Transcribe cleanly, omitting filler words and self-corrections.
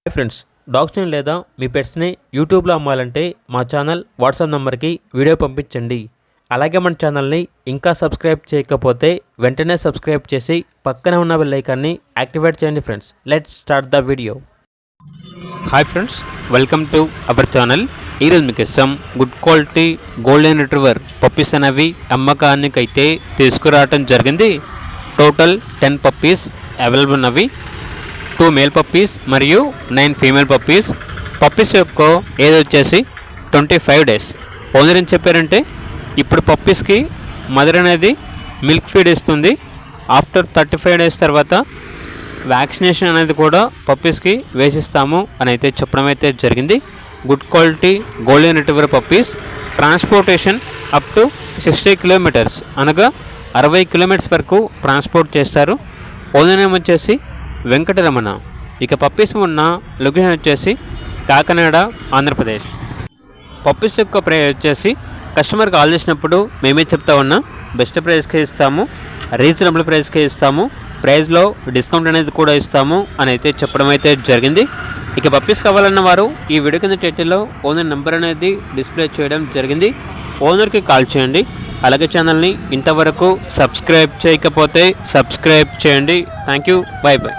Hi friends, డాగ్స్ని లేదా మీ పెట్స్ని యూట్యూబ్లో అమ్మాలంటే మా ఛానల్ వాట్సాప్ నెంబర్కి వీడియో పంపించండి. అలాగే మన ఛానల్ని ఇంకా సబ్స్క్రైబ్ చేయకపోతే వెంటనే సబ్స్క్రైబ్ చేసి పక్కనే ఉన్న బెల్ ఐకాన్ని యాక్టివేట్ చేయండి. Friends, let's start the video. Hi friends, welcome to our channel. ఈరోజు మీకు ఇష్టం good quality golden retriever puppies అనేవి అమ్మకానికి అయితే తీసుకురావటం జరిగింది. టోటల్ 10 పప్పీస్ అవైలబుల్ ఉన్నవి. 2 మేల్ పప్పీస్ మరియు 9 ఫీమేల్ పప్పీస్. పప్పీస్ యొక్క ఏజ్ వచ్చేసి 25 డేస్. ఓనర్ ఏం చెప్పారంటే ఇప్పుడు పప్పీస్కి మదర్ అనేది మిల్క్ ఫీడ్ ఇస్తుంది. ఆఫ్టర్ 35 డేస్ తర్వాత వ్యాక్సినేషన్ అనేది కూడా పప్పీస్కి వేసిస్తాము అని అయితే చెప్పడం అయితే జరిగింది. Good quality golden retriever puppies. Transportation up to 60 kilometres అనగా 60 కిలోమీటర్స్ వరకు ట్రాన్స్పోర్ట్ చేస్తారు. ఓనర్ నేమ్ వచ్చేసి వెంకటరమణ. ఇక పప్పీస్ ఉన్న లొకేషన్ వచ్చేసి కాకినాడ, ఆంధ్రప్రదేశ్. పప్పీస్ యొక్క ప్రైస్ వచ్చేసి కస్టమర్ కాల్ చేసినప్పుడు మేమే చెప్తా ఉన్నా బెస్ట్ ప్రైస్కే ఇస్తాము, రీజనబుల్ ప్రైస్కే ఇస్తాము, ప్రైస్లో డిస్కౌంట్ అనేది కూడా ఇస్తాము అని అయితే చెప్పడం అయితే జరిగింది. ఇక పప్పీస్ కావాలన్న వారు ఈ వీడియో కింద టైటిల్లో ఓనర్ నెంబర్ అనేది డిస్ప్లే చేయడం జరిగింది. ఓనర్కి కాల్ చేయండి. అలాగే ఛానల్ని ఇంతవరకు సబ్స్క్రైబ్ చేయకపోతే సబ్స్క్రైబ్ చేయండి. Thank you, by by.